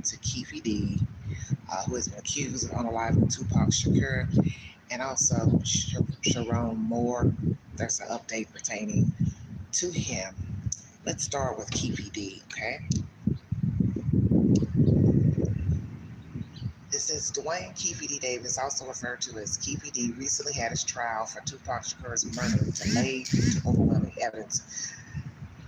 to Keefe D, who has been accused of unaliving Tupac Shakur, and also Sherrone Moore. There's an update pertaining to him. Let's start with Keefe D, okay? It says Dwayne Keefe D. Davis, also referred to as Keefe D, recently had his trial for Tupac Shakur's murder delayed due to overwhelming evidence.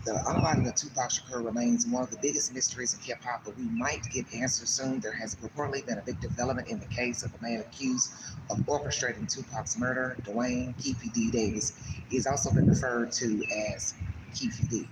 The unaliving of Tupac Shakur remains one of the biggest mysteries in hip-hop, but we might get answers soon. There has reportedly been a big development in the case of the man accused of orchestrating Tupac's murder, Dwayne Keefe D. Davis. He has also been referred to as Keefe D.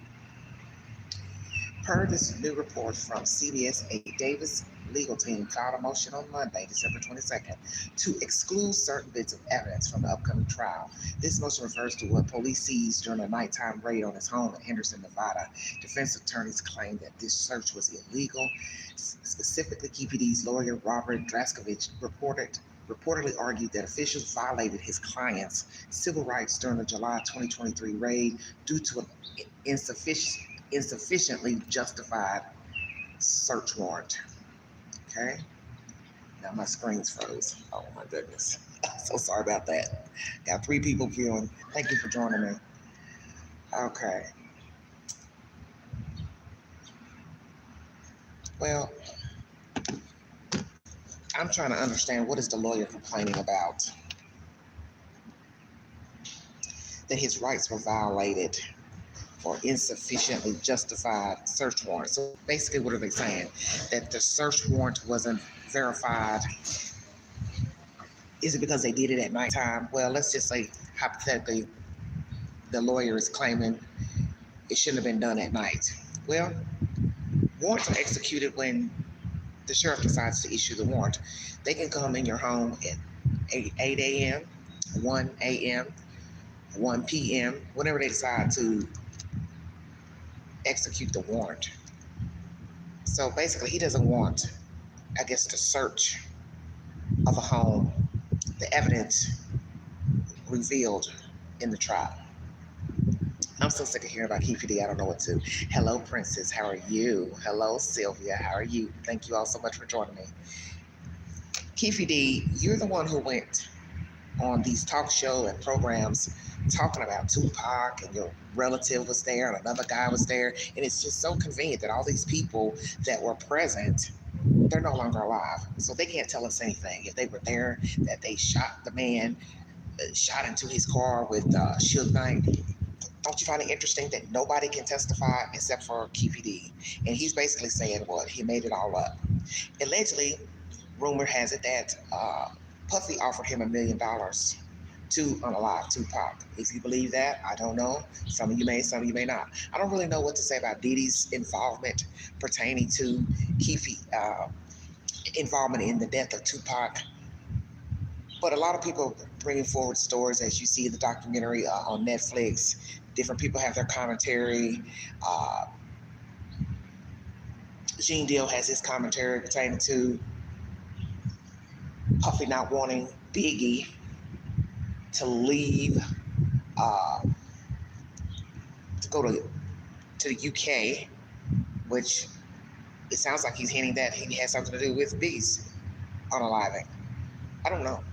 Per this new report from CBS 8, Davis' legal team filed a motion on Monday, December 22nd, to exclude certain bits of evidence from the upcoming trial. This motion refers to what police seized during a nighttime raid on his home in Henderson, Nevada. Defense attorneys claimed that this search was illegal. Specifically, Keefe D's lawyer, Robert Draskovich, reportedly argued that officials violated his client's civil rights during the July 2023 raid due to an insufficiently justified search warrant. Okay, now my screen's froze. Oh my goodness. So sorry about that. Got 3 people viewing. Thank you for joining me. Okay. Well, I'm trying to understand, what is the lawyer complaining about? That his rights were violated for insufficiently justified search warrant. So basically, what are they saying? That the search warrant wasn't verified. Is it because they did it at nighttime? Well, let's just say, hypothetically, the lawyer is claiming it shouldn't have been done at night. Well, warrants are executed when the sheriff decides to issue the warrant. They can come in your home at 8 a.m., 1 a.m., 1 p.m., whenever they decide to execute the warrant. So basically, he doesn't want, I guess, the search of a home, the evidence revealed in the trial. I'm so sick of hearing about Keefe D. I don't know what to. Hello, Princess. How are you? Hello, Sylvia. How are you? Thank you all so much for joining me. Keefe D, you're the one who went on these talk show and programs talking about Tupac, and your relative was there and another guy was there. And it's just so convenient that all these people that were present, they're no longer alive. So they can't tell us anything. If they were there, that they shot the man, shot into his car with Suge Knight. Don't you find it interesting that nobody can testify except for Keefe D? And he's basically saying what? He made it all up. Allegedly, rumor has it that Puffy offered him $1 million to unalive Tupac. If you believe that, I don't know. Some of you may, some of you may not. I don't really know what to say about Diddy's involvement pertaining to Keefe involvement in the death of Tupac. But a lot of people bringing forward stories, as you see in the documentary on Netflix. Different people have their commentary. Gene Deal has his commentary pertaining to Puffy not wanting Biggie to leave, to go to the UK, which it sounds like he's hinting that he has something to do with Biggie's unaliving. I don't know.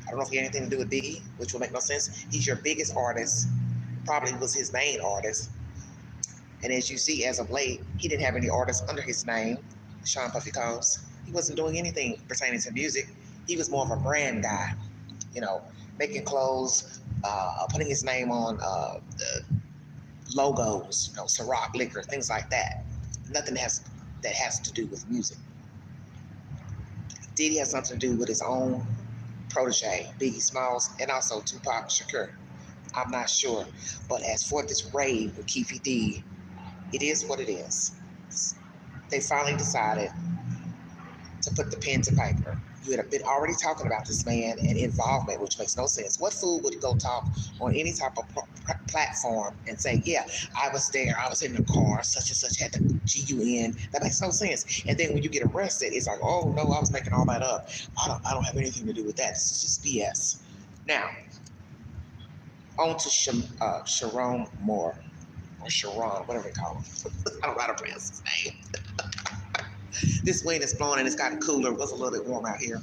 I don't know if he had anything to do with Biggie, which will make no sense. He's your biggest artist, probably was his main artist. And as you see, as of late, he didn't have any artists under his name, Sean Puffy Combs. He wasn't doing anything pertaining to music. He was more of a brand guy, you know, making clothes, putting his name on the logos, you know, Ciroc liquor, things like that. Nothing that has to do with music. Diddy has something to do with his own protege, Biggie Smalls, and also Tupac Shakur. I'm not sure. But as for this raid with Keefe D, it is what it is. They finally decided to put the pen to paper. You had been already talking about this man and involvement, which makes no sense. What fool would go talk on any type of platform and say, yeah, I was there, I was in the car, such and such had the GUN? That makes no sense. And then when you get arrested, it's like, oh no, I was making all that up. I don't have anything to do with that. It's just BS. Now, on to Sherrone Moore, or Sherrone, whatever they call him. I don't know how to pronounce his name. This wind is blowing and it's gotten cooler. It was a little bit warm out here.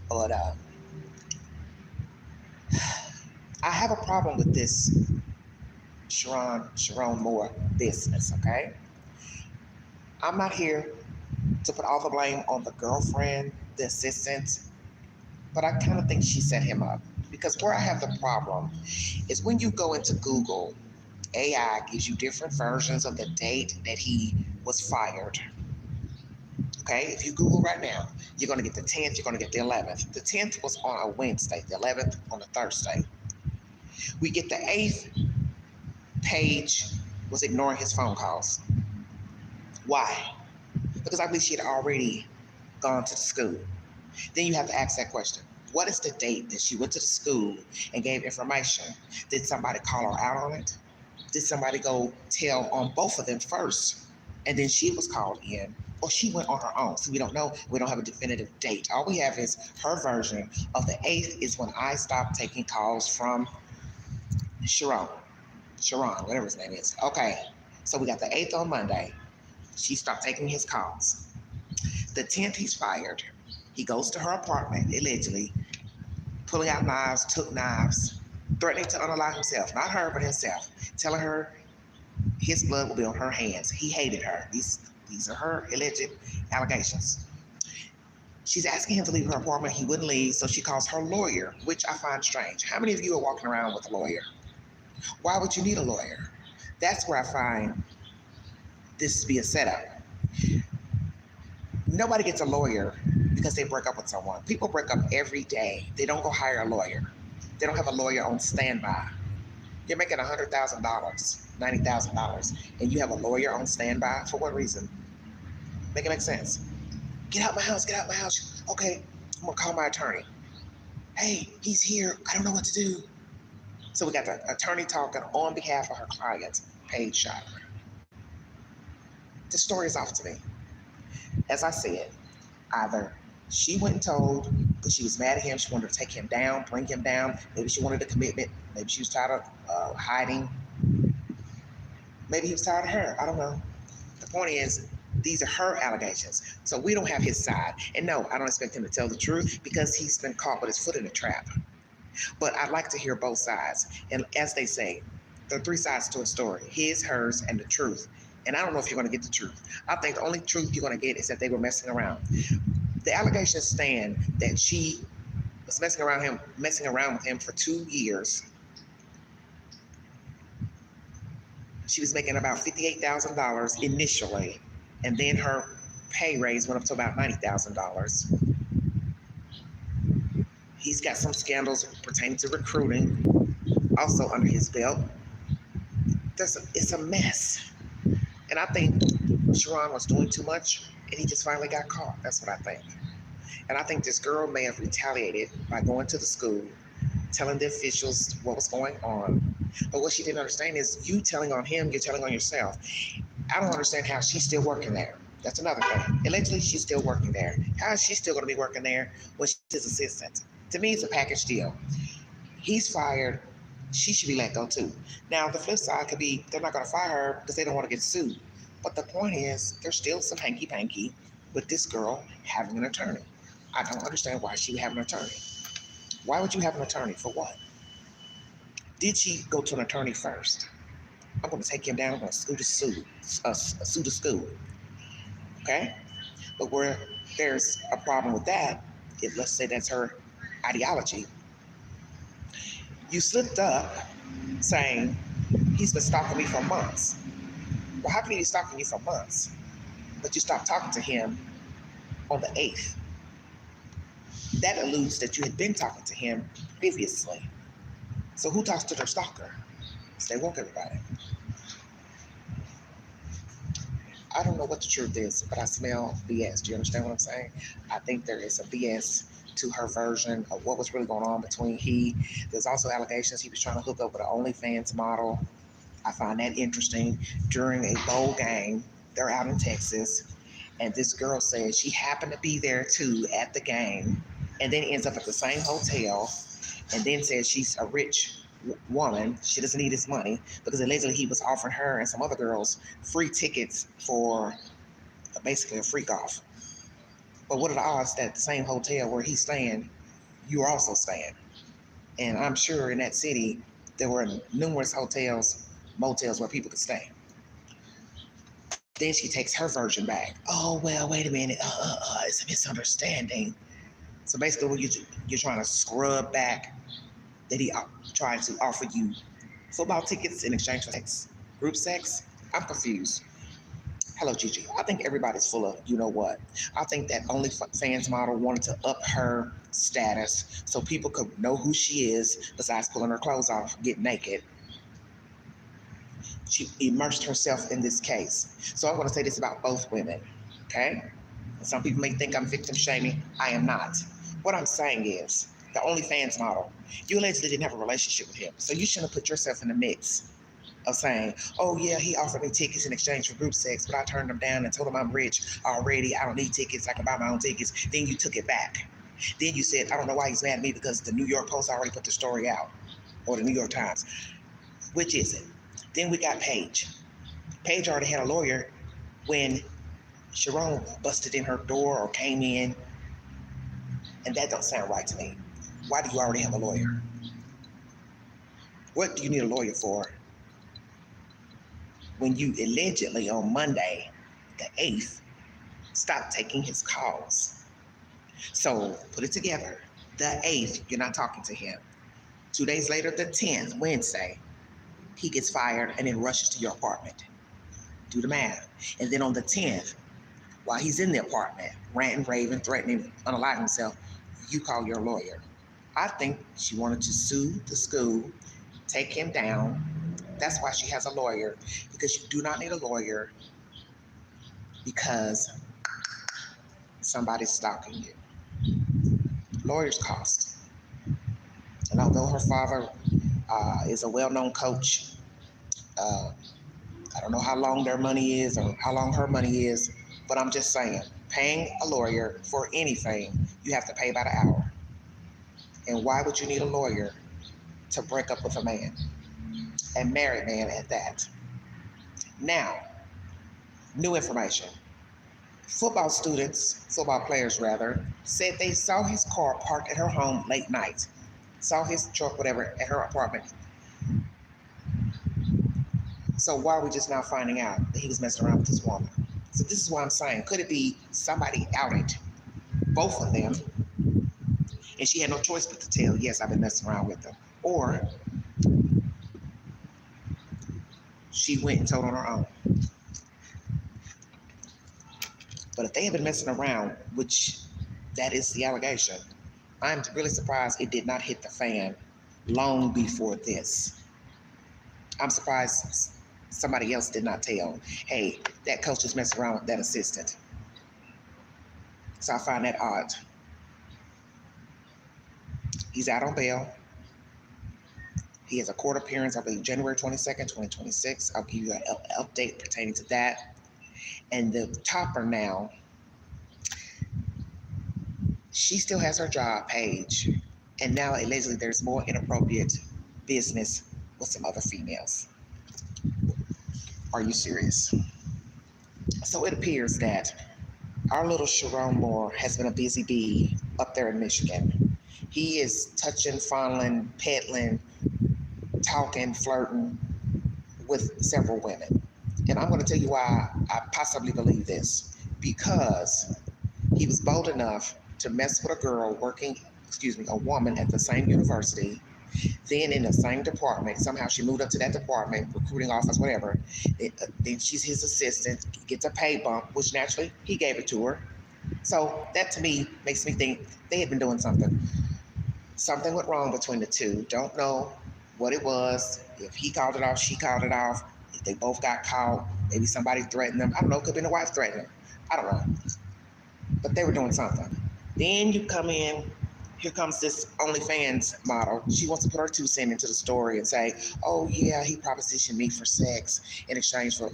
But I have a problem with this Sherrone Moore business, okay? I'm not here to put all the blame on the girlfriend, the assistant, but I kind of think she set him up. Because where I have the problem is when you go into Google, AI gives you different versions of the date that he was fired. Okay, if you Google right now, you're going to get the 10th, you're going to get the 11th. The 10th was on a Wednesday, the 11th on a Thursday. We get the 8th, Paige was ignoring his phone calls. Why? Because I believe she had already gone to the school. Then you have to ask that question. What is the date that she went to the school and gave information? Did somebody call her out on it? Did somebody go tell on both of them first? And then she was called in, or she went on her own. So we don't know. We don't have a definitive date. All we have is her version of the 8th is when I stopped taking calls from Sherrone, whatever his name is. Okay, so we got the 8th on Monday. She stopped taking his calls. The 10th, he's fired. He goes to her apartment, allegedly, pulling out knives, took knives, threatening to unalive himself. Not her, but himself. Telling her his blood will be on her hands. He hated her. These are her alleged allegations. She's asking him to leave her apartment. He wouldn't leave, so she calls her lawyer, which I find strange. How many of you are walking around with a lawyer? Why would you need a lawyer? That's where I find this to be a setup. Nobody gets a lawyer because they break up with someone. People break up every day. They don't go hire a lawyer. They don't have a lawyer on standby. You're making $100,000, $90,000, and you have a lawyer on standby. For what reason? Make it make sense. Get out my house, get out my house. Okay, I'm gonna call my attorney. Hey, he's here. I don't know what to do. So we got the attorney talking on behalf of her client, Paige Shot. The story is off to me. As I said, either she went and told because she was mad at him, she wanted to take him down, bring him down. Maybe she wanted a commitment. Maybe she was tired of hiding. Maybe he was tired of her. I don't know. The point is, these are her allegations. So we don't have his side. And no, I don't expect him to tell the truth because he's been caught with his foot in a trap. But I'd like to hear both sides. And as they say, there are three sides to a story: his, hers, and the truth. And I don't know if you're going to get the truth. I think the only truth you're going to get is that they were messing around. The allegations stand that she was messing around with him for 2 years. She was making about $58,000 initially, and then her pay raise went up to about $90,000. He's got some scandals pertaining to recruiting also under his belt. It's a mess. And I think Sherrone was doing too much, and he just finally got caught. That's what I think. And I think this girl may have retaliated by going to the school, telling the officials what was going on. But what she didn't understand is you telling on him, you're telling on yourself. I don't understand how she's still working there. That's another thing. Allegedly, she's still working there. How is she still going to be working there when she's his assistant? To me, it's a package deal. He's fired. She should be let go too. Now, the flip side could be they're not going to fire her because they don't want to get sued. But the point is, there's still some hanky-panky with this girl having an attorney. I don't understand why she would have an attorney. Why would you have an attorney? For what? Did she go to an attorney first? I'm going to take him down. I'm going to sue the school. Okay? But where there's a problem with that, if let's say that's her ideology, you slipped up saying he's been stalking me for months. Well, how can he be stalking you for months? But you stopped talking to him on the 8th. That alludes that you had been talking to him previously. So who talks to their stalker? Stay woke, everybody. I don't know what the truth is, but I smell BS. Do you understand what I'm saying? I think there is a BS to her version of what was really going on between There's also allegations he was trying to hook up with an OnlyFans model. I find that interesting. During a bowl game, they're out in Texas, and this girl says she happened to be there too at the game, and then ends up at the same hotel, and then says she's a rich woman. She doesn't need his money because allegedly he was offering her and some other girls free tickets for basically a freak off. But what are the odds that the same hotel where he's staying, you're also staying? And I'm sure in that city, there were numerous hotels, motels where people could stay. Then she takes her version back. Oh, well, wait a minute. It's a misunderstanding. So basically, what you're trying to scrub back that he tried to offer you football tickets in exchange for sex, group sex. I'm confused. Hello, Gigi. I think everybody's full of you know what. I think that OnlyFans model wanted to up her status so people could know who she is besides pulling her clothes off, get naked. She immersed herself in this case. So I want to say this about both women, okay? Some people may think I'm victim shaming. I am not. What I'm saying is, the OnlyFans model, you allegedly didn't have a relationship with him, so you shouldn't have put yourself in the mix of saying, oh yeah, he offered me tickets in exchange for group sex, but I turned him down and told him I'm rich already, I don't need tickets, I can buy my own tickets. Then you took it back. Then you said, I don't know why he's mad at me because the New York Post already put the story out, or the New York Times. Which is it? Then we got Paige. Paige already had a lawyer when Sherrone busted in her door or came in, and that don't sound right to me. Why do you already have a lawyer? What do you need a lawyer for when you allegedly on Monday, the 8th, stopped taking his calls? So put it together. The 8th, you're not talking to him. 2 days later, the 10th, Wednesday, he gets fired and then rushes to your apartment. Do the math. And then on the 10th, while he's in the apartment, ranting, raving, threatening, unalive himself, you call your lawyer. I think she wanted to sue the school, take him down. That's why she has a lawyer, because you do not need a lawyer because somebody's stalking you. Lawyers cost. And although her father is a well-known coach, I don't know how long their money is or how long her money is, but I'm just saying, paying a lawyer for anything, you have to pay by the hour. And why would you need a lawyer to break up with a man? A married man at that. Now, new information. Football players rather, said they saw his car parked at her home late night. Saw his truck, whatever, at her apartment. So why are we just now finding out that he was messing around with this woman? So this is what I'm saying. Could it be somebody outed both of them, and she had no choice but to tell, yes, I've been messing around with them? Or she went and told on her own. But if they have been messing around, which that is the allegation, I'm really surprised it did not hit the fan long before this. I'm surprised somebody else did not tell, hey, that coach is messing around with that assistant. So I find that odd. He's out on bail. He has a court appearance, I believe, January 22nd, 2026. I'll give you an update pertaining to that. And the topper now, she still has her job, Paige. And now allegedly there's more inappropriate business with some other females. Are you serious? So it appears that our little Sherrone Moore has been a busy bee up there in Michigan. He is touching, fondling, peddling, talking, flirting with several women. And I'm going to tell you why I possibly believe this. Because he was bold enough to mess with a woman at the same university, then in the same department. Somehow she moved up to that department, recruiting office, whatever. Then she's his assistant, gets a pay bump, which naturally he gave it to her. So that to me makes me think they had been doing something. Something went wrong between the two. Don't know what it was. If he called it off, she called it off. If they both got caught, maybe somebody threatened them. I don't know. Could have been the wife threatening them. I don't know. But they were doing something. Then you come in. Here comes this OnlyFans model. She wants to put her 2 cents into the story and say, "Oh yeah, he propositioned me for sex in exchange for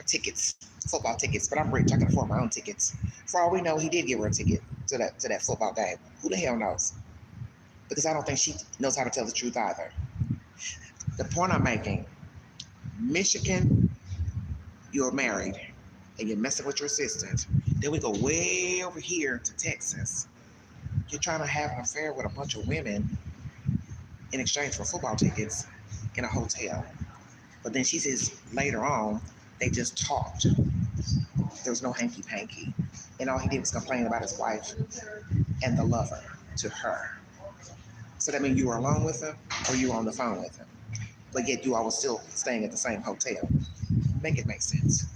tickets, football tickets. But I'm rich; I can afford my own tickets." For all we know, he did give her a ticket to that football game. Who the hell knows? Because I don't think she knows how to tell the truth either. The point I'm making: Michigan, you're married and you're messing with your assistant. Then we go way over here to Texas. You're trying to have an affair with a bunch of women in exchange for football tickets in a hotel. But then she says later on, they just talked. There was no hanky panky. And all he did was complain about his wife and the lover to her. So that means you were alone with him or you were on the phone with him. But yet you all were still staying at the same hotel. Make it make sense.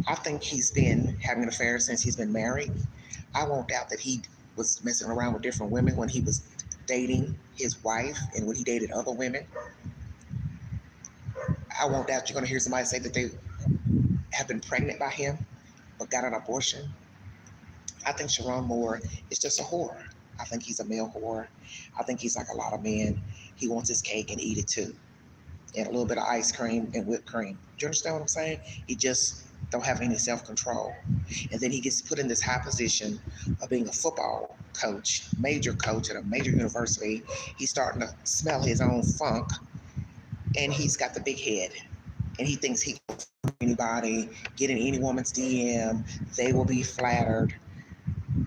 I think he's been having an affair since he's been married. I won't doubt that he was messing around with different women when he was dating his wife and when he dated other women. I won't doubt you're going to hear somebody say that they have been pregnant by him but got an abortion. I think Sherrone Moore is just a whore. I think he's a male whore. I think he's like a lot of men. He wants his cake and eat it too. And a little bit of ice cream and whipped cream. Do you understand what I'm saying? He just don't have any self-control. And then he gets put in this high position of being a football coach, major coach at a major university. He's starting to smell his own funk, and he's got the big head. And he thinks he can fool anybody, get in any woman's DM, they will be flattered.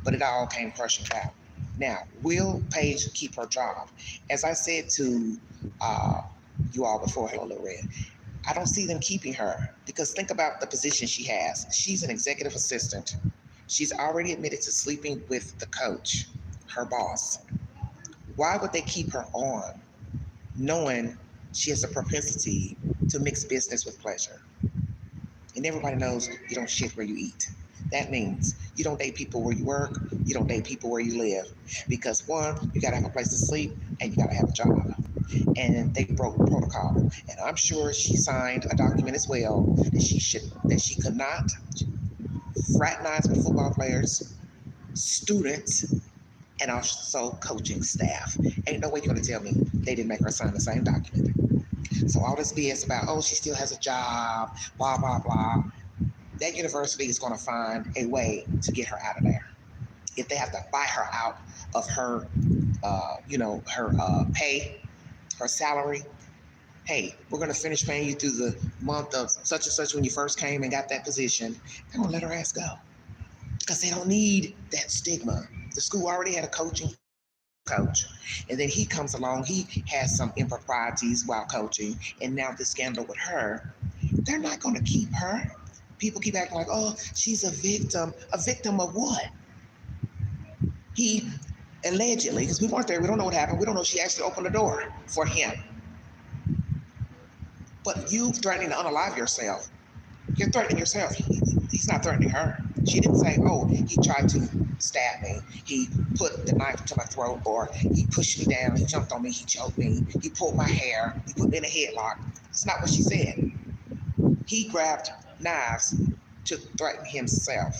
But it all came crushing down. Now, will Paige keep her job? As I said to you all before, hello, Little Red, I don't see them keeping her because think about the position she has. She's an executive assistant. She's already admitted to sleeping with the coach, her boss. Why would they keep her on knowing she has a propensity to mix business with pleasure? And everybody knows you don't shit where you eat. That means you don't date people where you work, you don't date people where you live. Because one, you gotta have a place to sleep and you gotta have a job. And they broke protocol. And I'm sure she signed a document as well that she could not fraternize with football players, students, and also coaching staff. Ain't no way you're gonna tell me they didn't make her sign the same document. So all this BS about, oh, she still has a job, blah, blah, blah. That university is going to find a way to get her out of there. If they have to buy her out of her, her pay, her salary, hey, we're going to finish paying you through the month of such and such when you first came and got that position. They're going to let her ass go because they don't need that stigma. The school already had a coaching coach. And then he comes along, he has some improprieties while coaching, and now the scandal with her. They're not going to keep her. People keep acting like, oh, she's a victim. A victim of what? He allegedly, because we weren't there, we don't know what happened. We don't know if she actually opened the door for him. But you threatening to unalive yourself. You're threatening yourself. He's not threatening her. She didn't say, oh, he tried to stab me. He put the knife to my throat, or he pushed me down, he jumped on me, he choked me, he pulled my hair, he put me in a headlock. It's not what she said. He grabbed knives to threaten himself.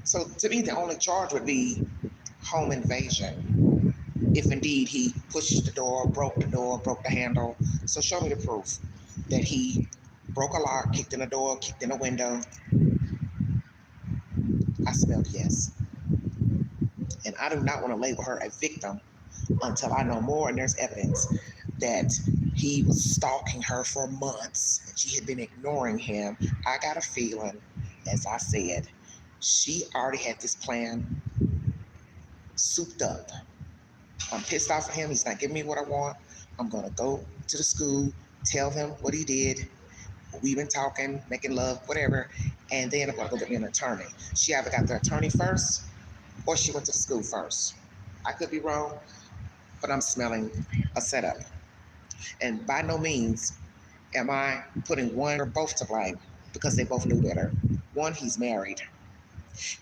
So to me, the only charge would be home invasion. If indeed he pushed the door, broke the handle. So show me the proof that he broke a lock, kicked in a door, kicked in a window. I smelled yes. And I do not want to label her a victim until I know more and there's evidence that he was stalking her for months and she had been ignoring him. I got a feeling, as I said, she already had this plan souped up. I'm pissed off at him. He's not giving me what I want. I'm going to go to the school, tell them what he did. We've been talking, making love, whatever. And then I'm going to go get me an attorney. She either got the attorney first or she went to the school first. I could be wrong, but I'm smelling a setup. And by no means am I putting one or both to blame because they both knew better. One, he's married.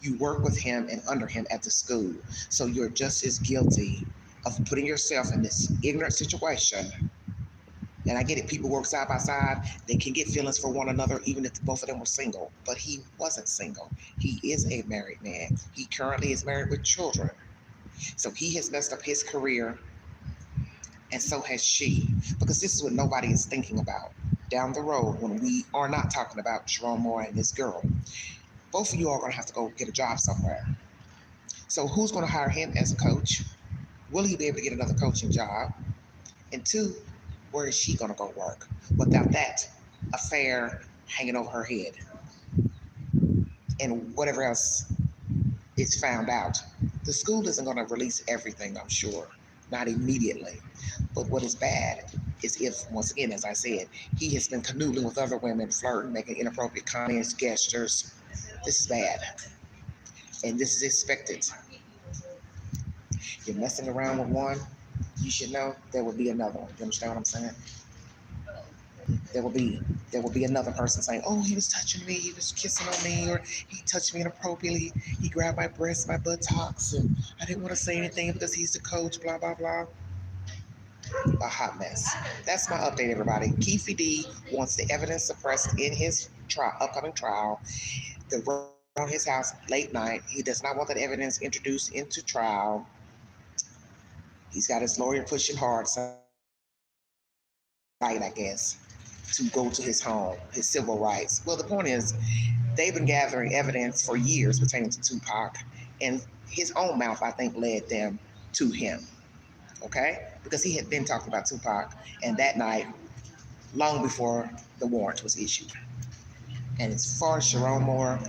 You work with him and under him at the school. So you're just as guilty of putting yourself in this ignorant situation. And I get it, people work side by side. They can get feelings for one another even if both of them were single. But he wasn't single. He is a married man. He currently is married with children. So he has messed up his career, and so has she. Because this is what nobody is thinking about down the road when we are not talking about Sherrone Moore and this girl. Both of you are going to have to go get a job somewhere. So who's going to hire him as a coach? Will he be able to get another coaching job? And two, where is she going to go work without that affair hanging over her head? and whatever else is found out. The school isn't going to release everything, I'm sure, not immediately. But what is bad is if, once again, as I said, he has been canoodling with other women, flirting, making inappropriate comments, gestures. This is bad, and this is expected. You're messing around with one, you should know there will be another one. You understand what I'm saying? There will be there will be another person saying, "Oh, he was touching me, he was kissing on me, or he touched me inappropriately. He grabbed my breast, my buttocks, and I didn't want to say anything because he's the coach." Blah blah blah. A hot mess. That's my update, everybody. Keefe D wants the evidence suppressed in his upcoming trial. The on his house late night. He does not want that evidence introduced into trial. He's got his lawyer pushing hard, I guess, to go to his home, his civil rights. Well, the point is, they've been gathering evidence for years pertaining to Tupac, and his own mouth, I think, led them to him. Okay? Because he had been talking about Tupac, and that night, long before the warrant was issued. And as far as Sherrone Moore,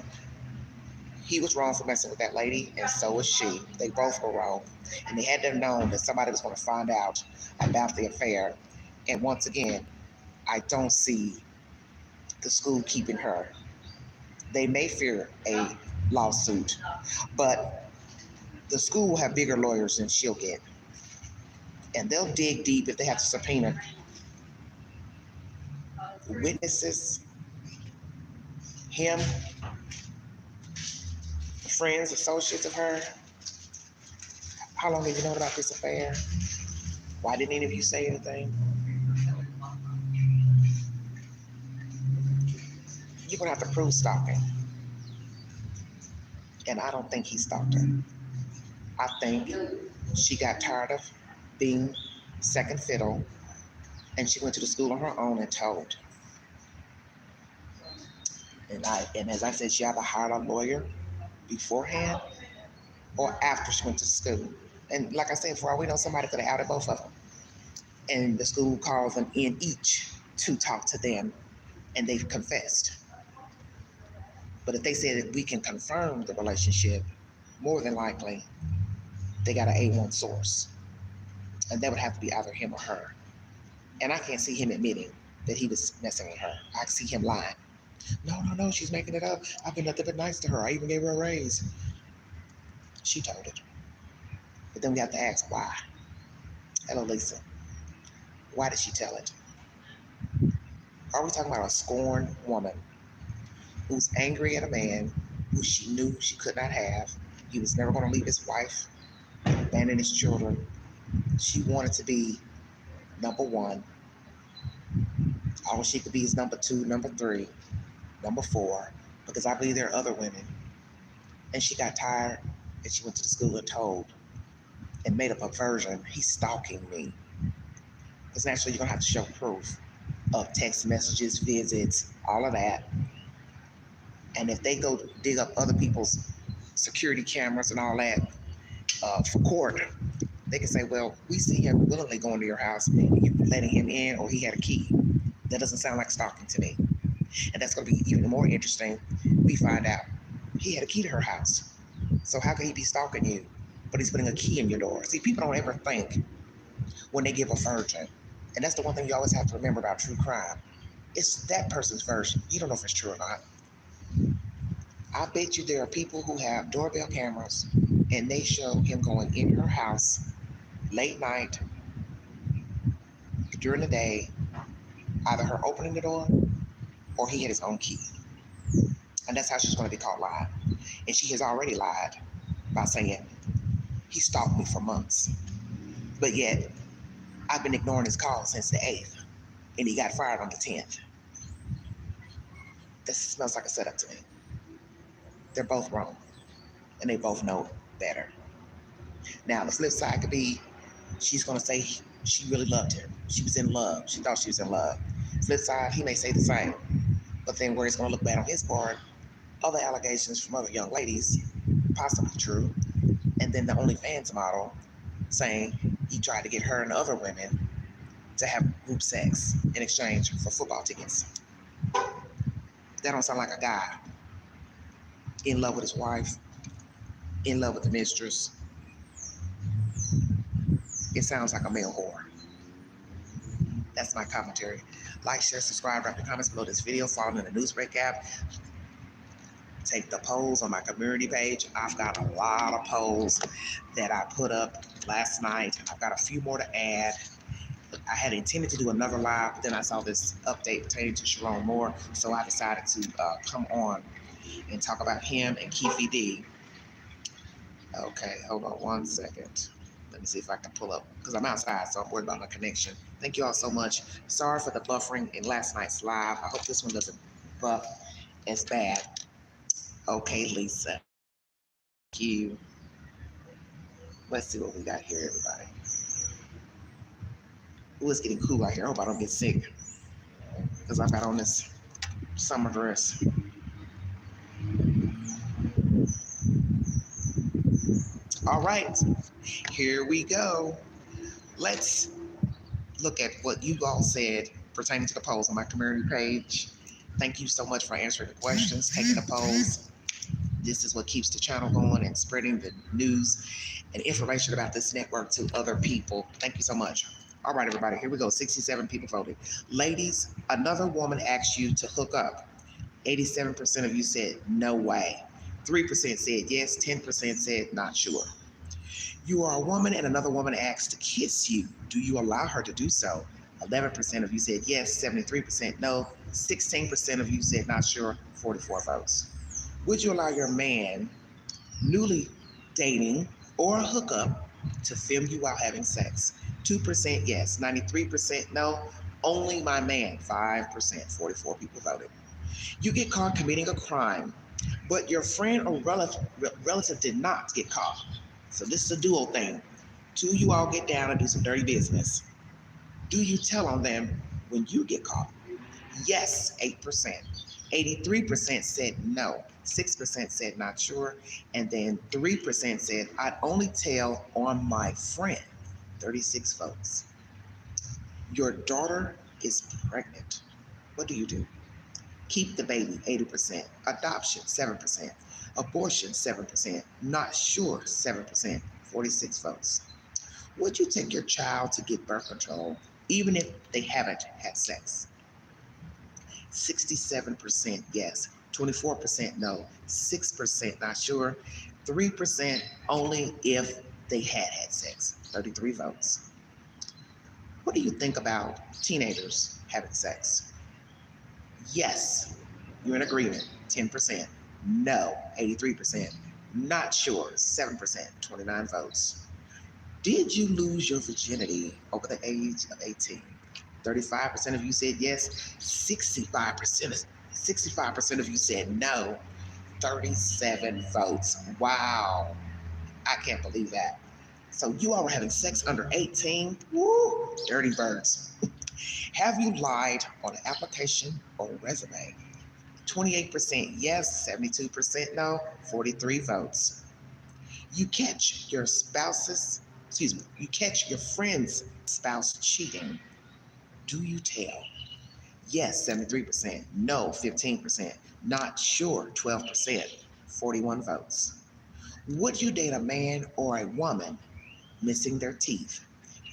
he was wrong for messing with that lady, and so was she. They both were wrong. And they had to have known that somebody was going to find out about the affair. And once again, I don't see the school keeping her. They may fear a lawsuit, but the school will have bigger lawyers than she'll get. And they'll dig deep if they have to subpoena witnesses, him, friends, associates of her. How long have you known about this affair? Why didn't any of you say anything? You're going to have to prove stalking. And I don't think he stalked her. I think she got tired of being second fiddle, and she went to the school on her own and told. And as I said, she either hired a lawyer beforehand or after she went to school. And like I said, for all we know, somebody could have outed both of them. And the school calls them in each to talk to them, and they've confessed. But if they say that we can confirm the relationship, more than likely, they got an A1 source. And that would have to be either him or her. And I can't see him admitting that he was messing with her. I can see him lying. No, she's making it up. I've been nothing but nice to her. I even gave her a raise. She told it. But then we have to ask why. Hello, Lisa. Why did she tell it? Are we talking about a scorned woman who's angry at a man who she knew she could not have? He was never going to leave his wife, abandon his children. She wanted to be number one. All she could be is number two, number three, number four, because I believe there are other women. And she got tired, and she went to the school and told, and made up a version, he's stalking me. Because naturally, you're going to have to show proof of text messages, visits, all of that. And if they go dig up other people's security cameras and all that for court, they can say, well, we see him willingly going to your house, and you letting him in, or he had a key. That doesn't sound like stalking to me. And that's going to be even more interesting. We find out he had a key to her house. So how could he be stalking you, but he's putting a key in your door? See, people don't ever think when they give a version. And that's the one thing you always have to remember about true crime. It's that person's version. You don't know if it's true or not. I bet you there are people who have doorbell cameras and they show him going in her house late night, during the day, either her opening the door or he had his own key. And that's how she's going to be caught lying. And she has already lied by saying, he stalked me for months. But yet, I've been ignoring his calls since the 8th, and he got fired on the 10th. This smells like a setup to me. They're both wrong, and they both know better. Now, the flip side could be she's going to say she really loved him. She was in love. She thought she was in love. Flip side, he may say the same. But then where it's going to look bad on his part, other allegations from other young ladies, possibly true, and then the OnlyFans model saying he tried to get her and other women to have group sex in exchange for football tickets. That don't sound like a guy. in love with his wife, in love with the mistress. It sounds like a male whore. That's my commentary. Like, share, subscribe, write the comments below this video. Follow me on the Newsbreak app. Take the polls on my community page. I've got a lot of polls that I put up last night. I've got a few more to add. I had intended to do another live, but then I saw this update pertaining to Sherrone Moore, so I decided to come on and talk about him and Keefe D. Okay, hold on 1 second. Let me see if I can pull up, because I'm outside, so I'm worried about my connection. Thank you all so much. Sorry for the buffering in last night's live. I hope this one doesn't buff as bad. Okay, Lisa. Thank you. Let's see what we got here, everybody. Ooh, it's getting cool out here. I hope I don't get sick, because I've got on this summer dress. All right, here we go. Let's look at what you all said pertaining to the polls on my community page. Thank you so much for answering the questions, taking the polls. This is what keeps the channel going and spreading the news and information about this network to other people. Thank you so much. All right, everybody, here we go. 67 people voted. Ladies, another woman asked you to hook up. 87% of you said no way. 3% said yes, 10% said not sure. You are a woman and another woman asks to kiss you. Do you allow her to do so? 11% of you said yes, 73% no, 16% of you said not sure, 44 votes. Would you allow your man, newly dating or a hookup, to film you while having sex? 2% yes, 93% no, only my man, 5%, 44 people voted. You get caught committing a crime, but your friend or relative did not get caught. So this is a dual thing. Two of you all get down and do some dirty business. Do you tell on them when you get caught? Yes, 8%. 83% said no. 6% said not sure. And then 3% said, I'd only tell on my friend. 36 votes. Your daughter is pregnant. What do you do? Keep the baby, 80%. Adoption, 7%. Abortion, 7%. Not sure, 7%. 46 votes. Would you take your child to get birth control, even if they haven't had sex? 67% yes, 24% no, 6% not sure, 3% only if they had sex, 33 votes. What do you think about teenagers having sex? Yes, you're in agreement, 10%. No, 83%. Not sure, 7%, 29 votes. Did you lose your virginity over the age of 18? 35% of you said yes, 65% of you said no, 37 votes. Wow, I can't believe that. So you all were having sex under 18? Woo, dirty birds. Have you lied on an application or resume? 28% yes, 72% no, 43 votes. You catch your you catch your friend's spouse cheating. Do you tell? Yes, 73%. No, 15%. Not sure, 12%. 41 votes. Would you date a man or a woman missing their teeth?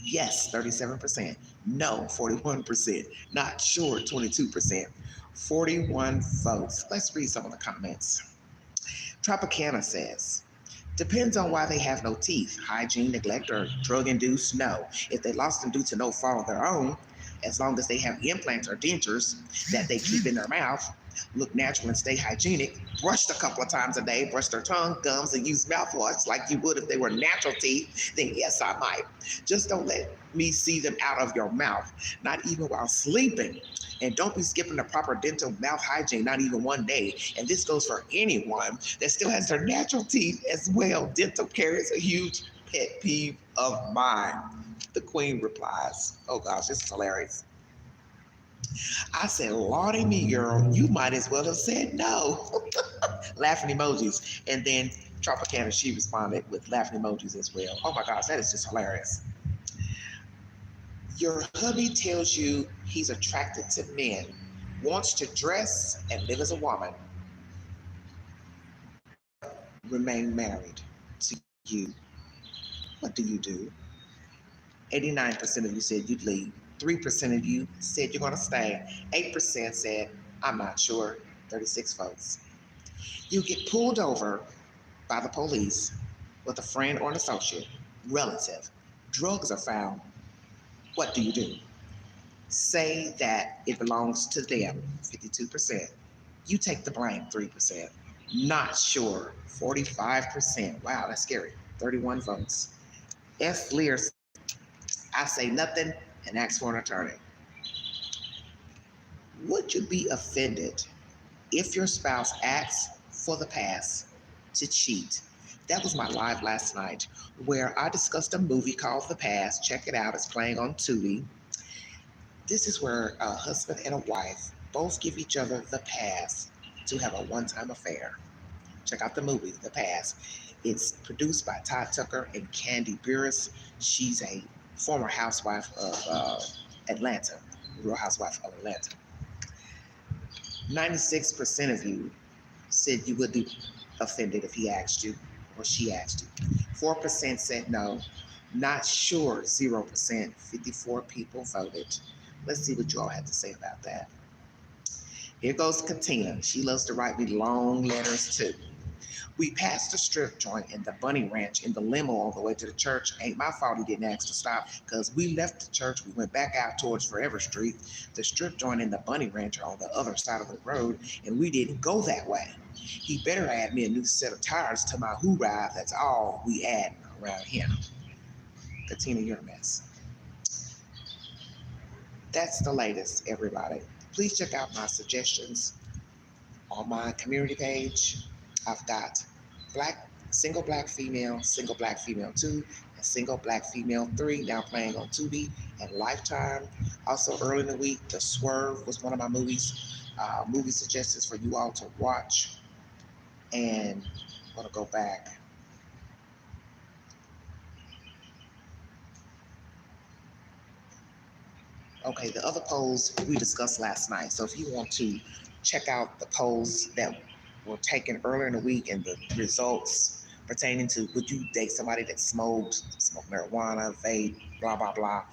Yes, 37%. No, 41%. Not sure, 22%. 41 votes. Let's read some of the comments. Tropicana says, depends on why they have no teeth. Hygiene, neglect, or drug-induced? No. If they lost them due to no fault of their own, as long as they have implants or dentures that they keep in their mouth, look natural and stay hygienic, brushed a couple of times a day, brush their tongue, gums, and use mouthwash like you would if they were natural teeth, then yes, I might. Just don't let me see them out of your mouth, not even while sleeping. And don't be skipping the proper dental mouth hygiene, not even one day. And this goes for anyone that still has their natural teeth as well. Dental care is a huge pet peeve of mine. The Queen replies, oh gosh, this is hilarious. I said, Lordy me, girl, you might as well have said no. Laughing emojis. And then Tropicana, she responded with laughing emojis as well. Oh my gosh, that is just hilarious. Your hubby tells you he's attracted to men, wants to dress and live as a woman. remain married to you, what do you do? 89% of you said you'd leave. 3% of you said you're going to stay. 8% said, I'm not sure. 36 votes. You get pulled over by the police with a friend or an associate, relative. Drugs are found. What do you do? Say that it belongs to them, 52%. You take the blame, 3%. Not sure, 45%. Wow, that's scary. 31 votes. F. Lear, I say nothing and ask for an attorney. Would you be offended if your spouse asks for the pass to cheat? That was my live last night where I discussed a movie called The Pass. Check it out, it's playing on Tubi. This is where a husband and a wife both give each other the pass to have a one-time affair. Check out the movie, The Pass. It's produced by Todd Tucker and Candy Burris. She's a former housewife of Atlanta, Real Housewife of Atlanta. 96% of you said you would be offended if he asked you or she asked you. 4% said no. Not sure, 0%. 54 people voted. Let's see what you all have to say about that. Here goes Katina. She loves to write me long letters too. We passed a strip joint in the Bunny Ranch in the limo on the way to the church. Ain't my fault he didn't ask to stop because we left the church. We went back out towards Forever Street. The strip joint and the Bunny Ranch are on the other side of the road, and we didn't go that way. He better add me a new set of tires to my hoorah. That's all we add around here. Katina, you're a mess. That's the latest, everybody. Please check out my suggestions on my community page. I've got single black female 2, and single black female 3 now playing on Tubi and Lifetime. Also early in the week, The Swerve was one of my movie suggestions for you all to watch. And I'm gonna go back. Okay, the other polls we discussed last night. So if you want to check out the polls that were taken earlier in the week and the results pertaining to would you date somebody that smoked marijuana, vape, blah, blah, blah,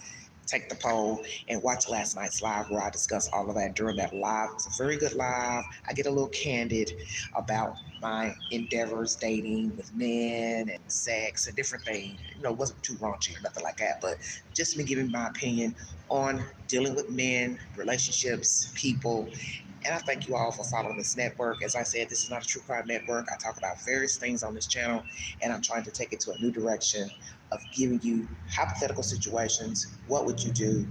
take the poll and watch last night's live where I discussed all of that during that live. It was a very good live. I get a little candid about my endeavors dating with men and sex and different things. It wasn't too raunchy or nothing like that, but just me giving my opinion on dealing with men, relationships, people. And I thank you all for following this network. As I said, this is not a true crime network. I talk about various things on this channel, and I'm trying to take it to a new direction of giving you hypothetical situations, what would you do,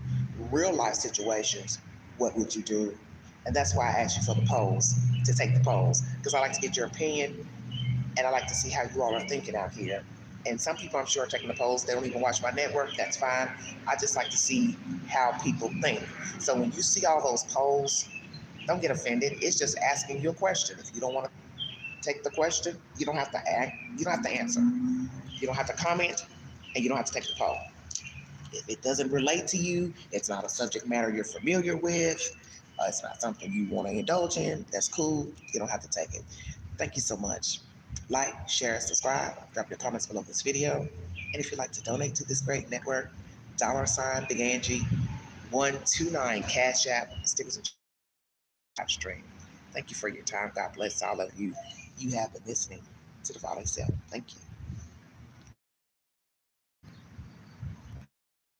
real life situations, what would you do? And that's why I asked you for the polls, to take the polls, because I like to get your opinion, and I like to see how you all are thinking out here. And some people, I'm sure, are taking the polls. They don't even watch my network. That's fine. I just like to see how people think. So when you see all those polls, don't get offended. It's just asking you a question. If you don't want to take the question, you don't have to act. You don't have to answer. You don't have to comment, and you don't have to take the poll. If it doesn't relate to you, it's not a subject matter you're familiar with, it's not something you want to indulge in, that's cool. You don't have to take it. Thank you so much. Like, share, subscribe. Drop your comments below this video. And if you'd like to donate to this great network, $ Big Angie 129 Cash App, stickers and live stream. Thank you for your time. God bless all of you. You have been listening to the Volley Cell. Thank you.